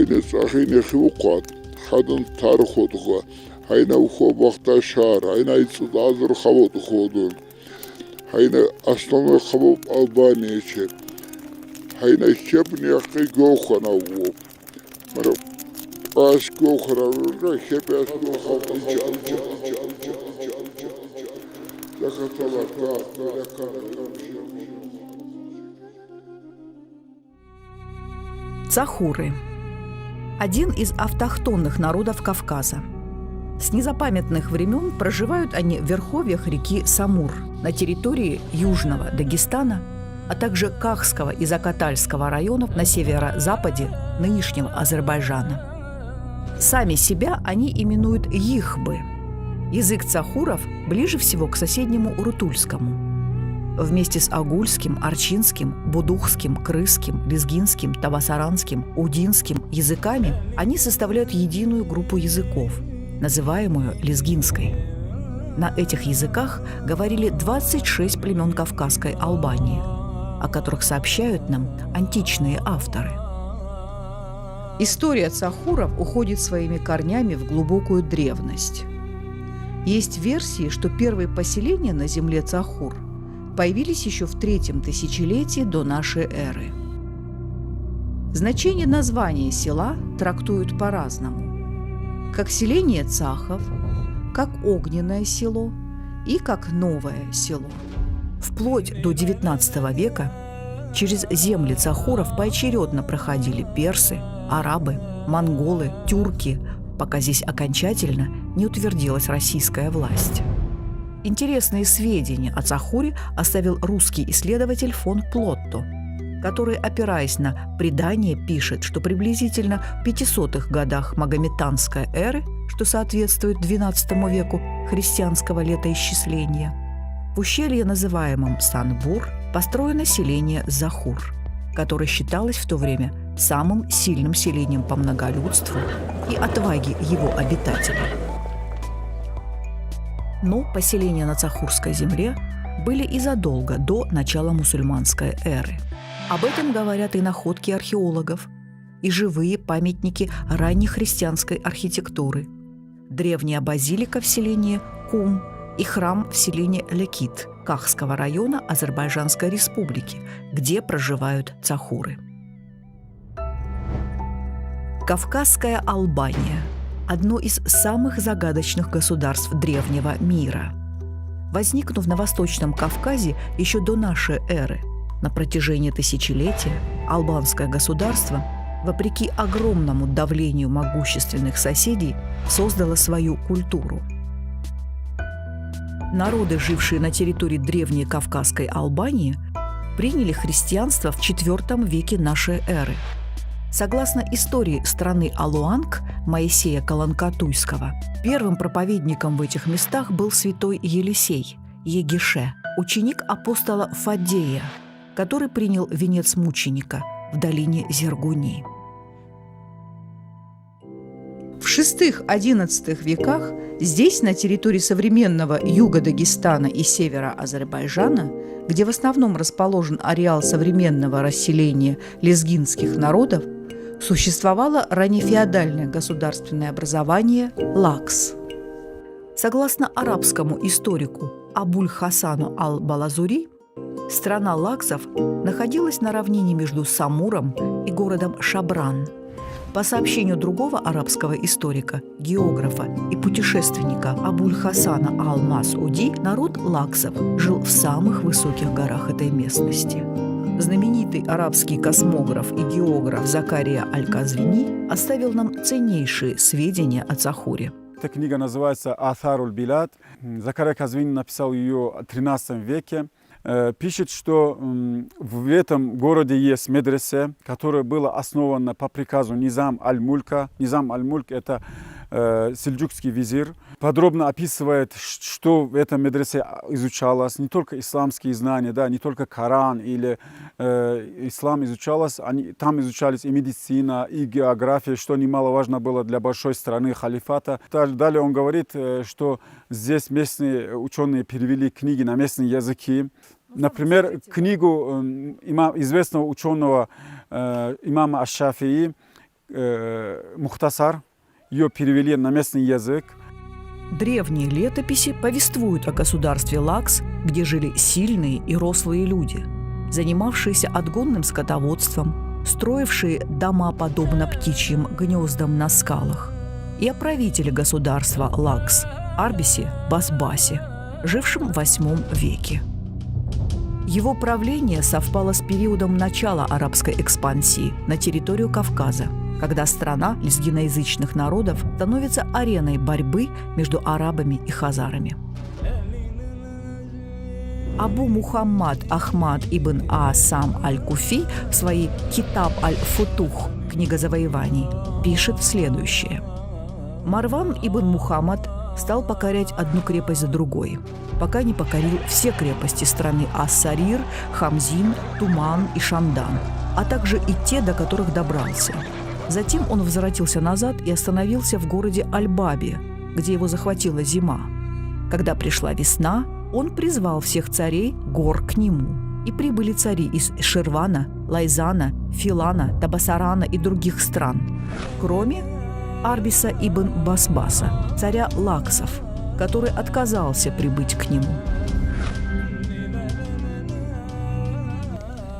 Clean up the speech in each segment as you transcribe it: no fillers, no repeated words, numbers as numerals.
Hayne sahine khiuqat, hadan tarxodğa, hayne uxobaqta şar, hayne itsudazır xavod xodun. Hayne aslama xavob Albaniyeçe. Hayne şebni yaqi goxana u. Mara as goxara urga şebas goxana çalca. Цахуры – один из автохтонных народов Кавказа. С незапамятных времен проживают они в верховьях реки Самур на территории Южного Дагестана, а также Кахского и Закатальского районов на северо-западе нынешнего Азербайджана. Сами себя они именуют Йихбы. Язык цахуров ближе всего к соседнему Урутульскому. Вместе с агульским, арчинским, будухским, крымским, лезгинским, табасаранским, удинским языками они составляют единую группу языков, называемую лезгинской. На этих языках говорили 26 племен Кавказской Албании, о которых сообщают нам античные авторы. История цахуров уходит своими корнями в глубокую древность. Есть версии, что первые поселения на земле цахур появились еще в третьем тысячелетии до нашей эры. Значение названия села трактуют по-разному. Как селение Цахов, как огненное село и как новое село. Вплоть до XIX века через земли цахуров поочередно проходили персы, арабы, монголы, тюрки, пока здесь окончательно не утвердилась российская власть. Интересные сведения о Цахуре оставил русский исследователь фон Плотто, который, опираясь на предание, пишет, что приблизительно в 500-х годах магометанской эры, что соответствует XII веку христианского летоисчисления, в ущелье, называемом Санбур, построено селение Захур, которое считалось в то время самым сильным селением по многолюдству и отваге его обитателей. Но поселения на Цахурской земле были и задолго до начала мусульманской эры. Об этом говорят и находки археологов, и живые памятники ранней христианской архитектуры, древняя базилика в селении Кум и храм в селении Лекит Кахского района Азербайджанской республики, где проживают цахуры. Кавказская Албания – одно из самых загадочных государств древнего мира. Возникнув на Восточном Кавказе еще до нашей эры, на протяжении тысячелетия албанское государство, вопреки огромному давлению могущественных соседей, создало свою культуру. Народы, жившие на территории древней Кавказской Албании, приняли христианство в IV веке нашей эры. Согласно истории страны Алуанг Моисея Каланкатуйского, первым проповедником в этих местах был святой Елисей, Егише, ученик апостола Фаддея, который принял венец мученика в долине Зергуни. В VI-XI веках здесь, на территории современного юга Дагестана и севера Азербайджана, где в основном расположен ареал современного расселения лезгинских народов, существовало раннефеодальное государственное образование Лакс. Согласно арабскому историку Абуль-Хасану ал-Балазури, страна лаксов находилась на равнине между Самуром и городом Шабран. По сообщению другого арабского историка, географа и путешественника Абуль-Хасана ал-Масуди, народ лаксов жил в самых высоких горах этой местности. Знаменитый арабский космограф и географ Закария Аль-Казвини оставил нам ценнейшие сведения о Цахуре. Эта книга называется «Атаруль Билад». Закария Казвини написал ее в XIII веке. Пишет, что в этом городе есть медресе, которое было основано по приказу Низам аль-Мулька. Низам аль-Мульк – это сельджукский визирь. Подробно описывает, что в этом медресе изучалось. Не только исламские знания, да, не только Коран или ислам изучалось. Там изучались и медицина, и география, что немаловажно было для большой страны халифата. Далее он говорит, что здесь местные ученые перевели книги на местные языки. Например, книгу известного ученого имама Аш-Шафии Мухтасар. Ее перевели на местный язык. Древние летописи повествуют о государстве Лакс, где жили сильные и рослые люди, занимавшиеся отгонным скотоводством, строившие дома подобно птичьим гнездам на скалах, и о правителе государства Лакс Арбисе Басбасе, жившем в VIII веке. Его правление совпало с периодом начала арабской экспансии на территорию Кавказа, когда страна лезгиноязычных народов становится ареной борьбы между арабами и хазарами. Абу Мухаммад Ахмад ибн Аасам аль-Куфи в своей «Китаб аль-Футух» «Книга завоеваний» пишет следующее. Марван ибн Мухаммад стал покорять одну крепость за другой, пока не покорил все крепости страны Ас-Сарир, Хамзин, Туман и Шамдан, а также и те, до которых добрался. Затем он возвратился назад и остановился в городе Аль-Бабе, где его захватила зима. Когда пришла весна, он призвал всех царей гор к нему, и прибыли цари из Ширвана, Лайзана, Филана, Табасарана и других стран, кроме Арбиса ибн Басбаса, царя Лаксов, который отказался прибыть к нему.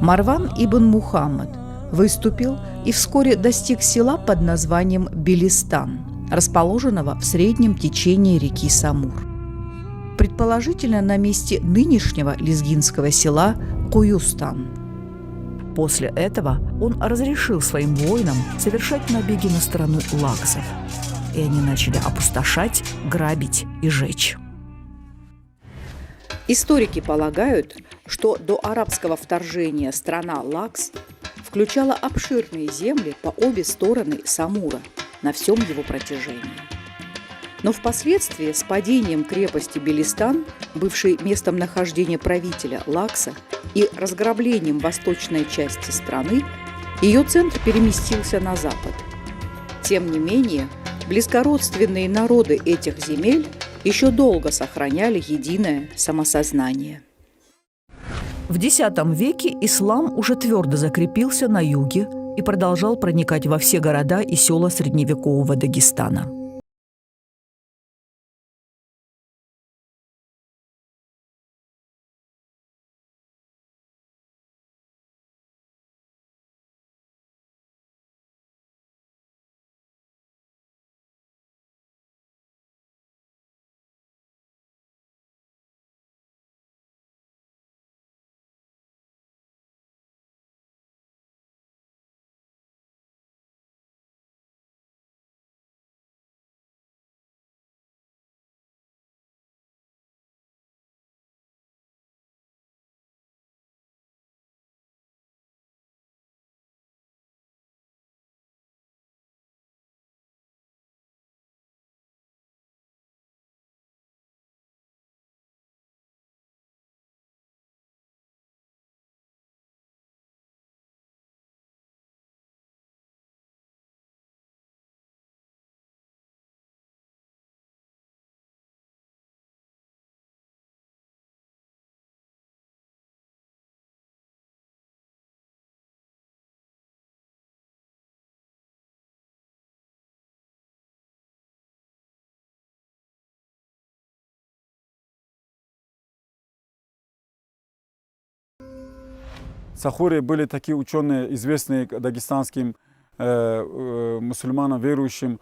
Марван ибн Мухаммад выступил и вскоре достиг села под названием Белистан, расположенного в среднем течении реки Самур. Предположительно, на месте нынешнего лезгинского села Куюстан. После этого он разрешил своим воинам совершать набеги на страну лаксов, и они начали опустошать, грабить и жечь. Историки полагают, что до арабского вторжения страна Лакс включала обширные земли по обе стороны Самура на всем его протяжении. Но впоследствии с падением крепости Белистан, бывшей местом нахождения правителя Лакса, и разграблением восточной части страны, ее центр переместился на запад. Тем не менее, близкородственные народы этих земель еще долго сохраняли единое самосознание. В X веке ислам уже твердо закрепился на юге и продолжал проникать во все города и села средневекового Дагестана. Сахури были такие ученые, известные дагестанским мусульманам, верующим,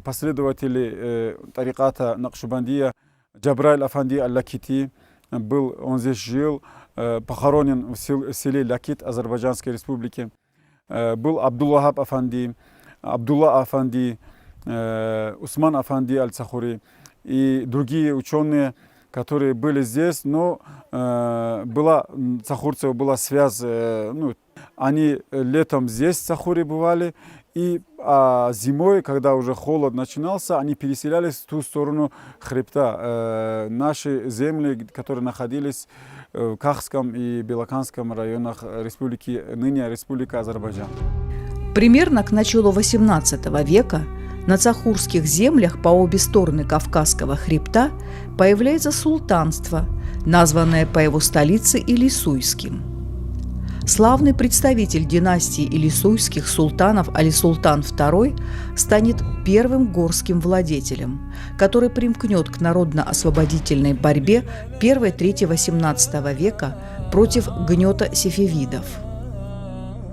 последователи тариката Накшбандия. Джабраиль Афанди аль-Лакити был, он здесь жил, похоронен в селе Лакит Азербайджанской республики. Был Абдуллахаб Афанди, Абдулла Афанди, Усман Афанди аль-Сахури и другие ученые, которые были здесь, но сахурцев была связь, они летом здесь в Сахуре бывали, и зимой, когда уже холод начинался, они переселялись в ту сторону хребта. Наши земли, которые находились в Кахском и Белоканском районах республики, ныне Республика Азербайджан. Примерно к началу XVIII века на сахурских землях по обе стороны Кавказского хребта появляется султанство, названное по его столице Илисуйским. Славный представитель династии илисуйских султанов Али-Султан II станет первым горским владетелем, который примкнет к народно-освободительной борьбе 1-3-18 века против гнета сефевидов.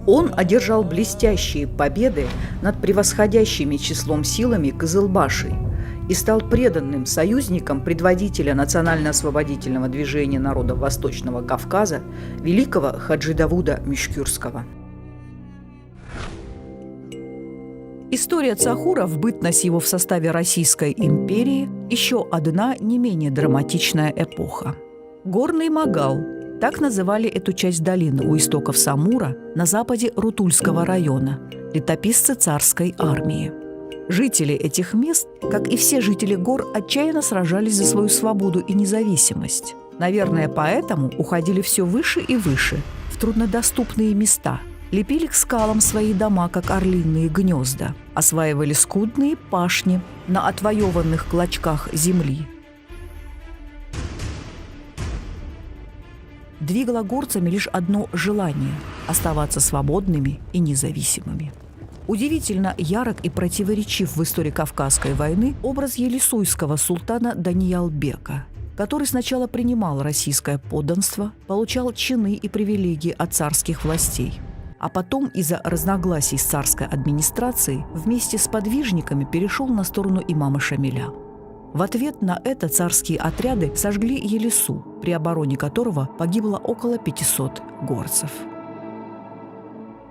Он одержал блестящие победы над превосходящими числом силами Кызылбашей и стал преданным союзником предводителя национально-освободительного движения народов Восточного Кавказа великого Хаджи Давуда Мишкюрского. История Цахура в бытность его в составе Российской империи еще одна не менее драматичная эпоха. Горный Магал – так называли эту часть долины у истоков Самура на западе Рутульского района, летописцы царской армии. Жители этих мест, как и все жители гор, отчаянно сражались за свою свободу и независимость. Наверное, поэтому уходили все выше и выше, в труднодоступные места, лепили к скалам свои дома, как орлиные гнезда, осваивали скудные пашни на отвоеванных клочках земли. Двигало горцами лишь одно желание – оставаться свободными и независимыми. Удивительно ярок и противоречив в истории Кавказской войны образ елисуйского султана Даниялбека, который сначала принимал российское подданство, получал чины и привилегии от царских властей, а потом из-за разногласий с царской администрацией вместе с подвижниками перешел на сторону имама Шамиля. В ответ на это царские отряды сожгли Елису, при обороне которого погибло около 500 горцев.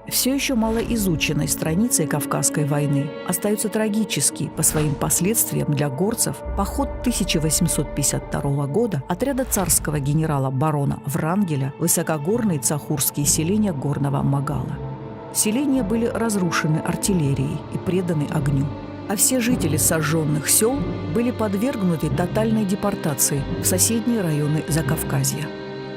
Все еще малоизученной страницей Кавказской войны остается трагический по своим последствиям для горцев поход 1852 года отряда царского генерала-барона Врангеля в высокогорные цахурские селения Горного Магала. Селения были разрушены артиллерией и преданы огню, а все жители сожженных сел были подвергнуты тотальной депортации в соседние районы Закавказья.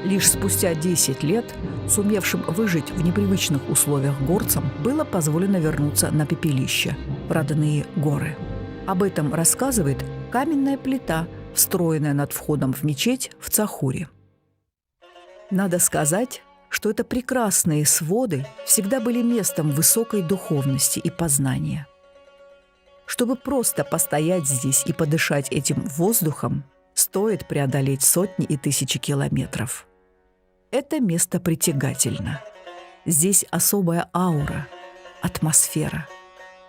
Лишь спустя 10 лет сумевшим выжить в непривычных условиях горцам было позволено вернуться на пепелище, проданные горы. Об этом рассказывает каменная плита, встроенная над входом в мечеть в Цахуре. Надо сказать, что это прекрасные своды всегда были местом высокой духовности и познания. Чтобы просто постоять здесь и подышать этим воздухом, стоит преодолеть сотни и тысячи километров. Это место притягательно. Здесь особая аура, атмосфера.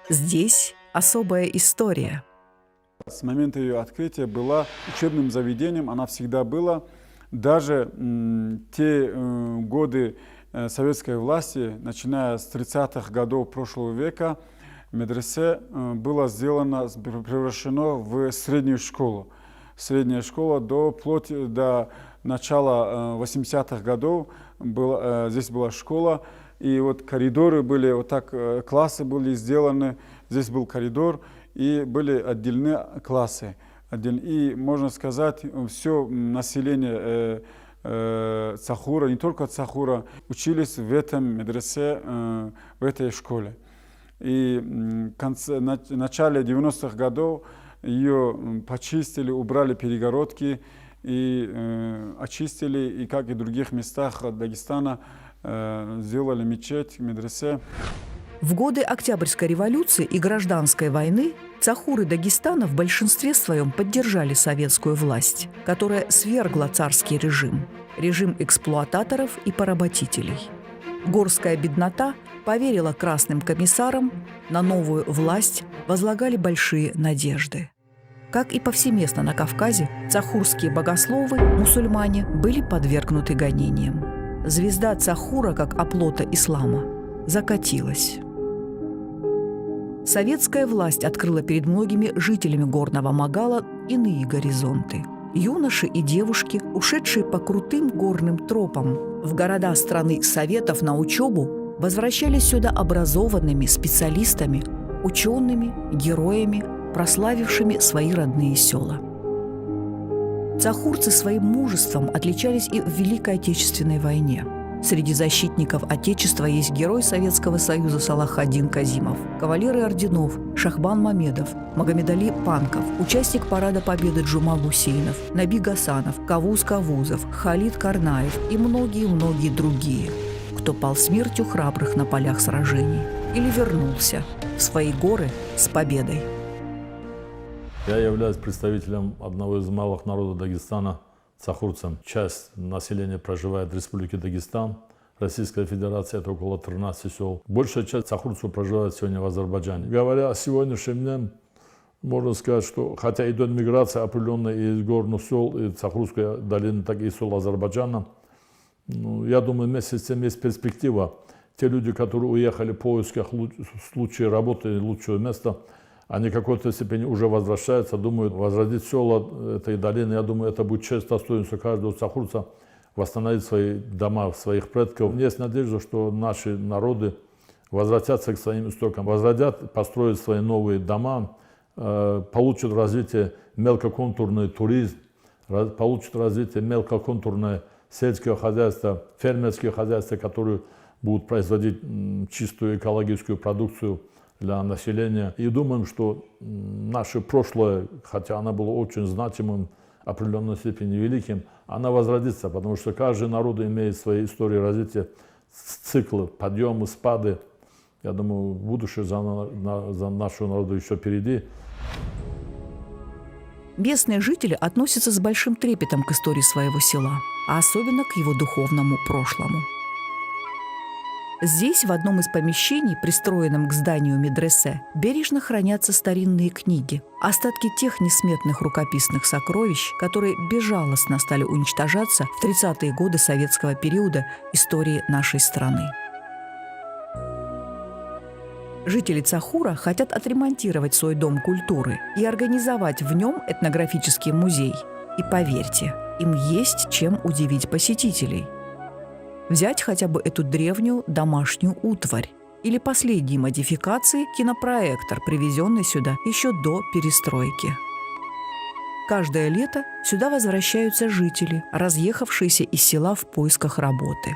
Здесь особая история. С момента ее открытия была учебным заведением, она всегда была. Даже те годы советской власти, начиная с 30-х годов прошлого века, медресе было сделано, превращено в среднюю школу. Средняя школа вплоть до начала 80-х годов здесь была школа, и вот коридоры были, вот так классы были сделаны, здесь был коридор, и были отдельные классы. И можно сказать, все население Цахура, не только Цахура, учились в этом медресе, в этой школе. И в начале 90-х годов ее почистили, убрали перегородки и очистили, и как и в других местах Дагестана сделали мечеть, медресе. В годы Октябрьской революции и Гражданской войны цахуры Дагестана в большинстве своем поддержали советскую власть, которая свергла царский режим эксплуататоров и поработителей. Горская беднота поверила красным комиссарам, на новую власть возлагали большие надежды. Как и повсеместно на Кавказе, цахурские богословы, мусульмане, были подвергнуты гонениям. Звезда Цахура, как оплота ислама, закатилась. Советская власть открыла перед многими жителями Горного Магала иные горизонты. Юноши и девушки, ушедшие по крутым горным тропам в города страны Советов на учебу, возвращались сюда образованными специалистами, учеными, героями, прославившими свои родные села. Цахурцы своим мужеством отличались и в Великой Отечественной войне. Среди защитников Отечества есть герой Советского Союза Салах-ад-Дин Казимов, кавалеры орденов Шахбан Мамедов, Магомед-Али Панков, участник Парада Победы Джумал Гусейнов, Наби Гасанов, Кавуз Кавузов, Халид Карнаев и многие-многие другие. кто пал смертью храбрых на полях сражений или вернулся в свои горы с победой. Я являюсь представителем одного из малых народов Дагестана, цахурцем. Часть населения проживает в Республике Дагестан. Российская Федерация – это около 13 сел. Большая часть цахурцев проживает сегодня в Азербайджане. Говоря о сегодняшнем дне, можно сказать, что хотя идет миграция определенная из горных сел, и Цахурской долины, так и из сел Азербайджана, я думаю, вместе с тем есть перспектива. Те люди, которые уехали в поисках случая работы, лучшего места, они в какой-то степени уже возвращаются, думают, возродить села этой долины. Я думаю, это будет честь, достоинство каждого цахурца восстановить свои дома, своих предков. Есть надежда, что наши народы возвратятся к своим истокам, возродят, построят свои новые дома, получат развитие мелкоконтурный туризм, получат развитие мелкоконтурное сельское хозяйство, фермерские хозяйства, которые будут производить чистую экологическую продукцию для населения. И думаем, что наше прошлое, хотя оно было очень значимым, в определенной степени великим, она возродится, потому что каждый народ имеет свои истории развития, циклы, подъемы, спады. Я думаю, будущее за нашего народа еще впереди. Местные жители относятся с большим трепетом к истории своего села, а особенно к его духовному прошлому. Здесь, в одном из помещений, пристроенном к зданию медресе, бережно хранятся старинные книги, остатки тех несметных рукописных сокровищ, которые безжалостно стали уничтожаться в 30-е годы советского периода истории нашей страны. Жители Цахура хотят отремонтировать свой дом культуры и организовать в нем этнографический музей. И поверьте, им есть чем удивить посетителей. Взять хотя бы эту древнюю домашнюю утварь или последние модификации кинопроектор, привезенный сюда еще до перестройки. Каждое лето сюда возвращаются жители, разъехавшиеся из села в поисках работы.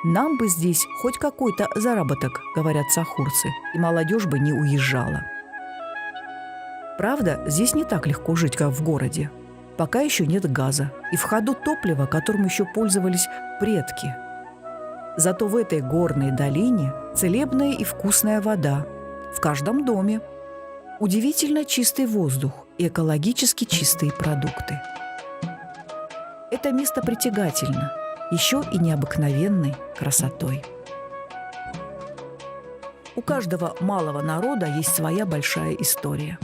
«Нам бы здесь хоть какой-то заработок», — говорят цахурцы, и молодежь бы не уезжала. Правда, здесь не так легко жить, как в городе. Пока еще нет газа, и в ходу топливо, которым еще пользовались предки. Зато в этой горной долине целебная и вкусная вода. В каждом доме. Удивительно чистый воздух и экологически чистые продукты. Это место притягательно, еще и необыкновенной красотой. У каждого малого народа есть своя большая история.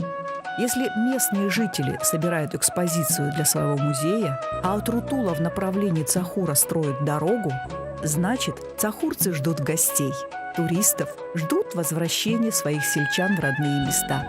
Если местные жители собирают экспозицию для своего музея, а от Рутула в направлении Цахура строят дорогу, значит, цахурцы ждут гостей, туристов, ждут возвращения своих сельчан в родные места.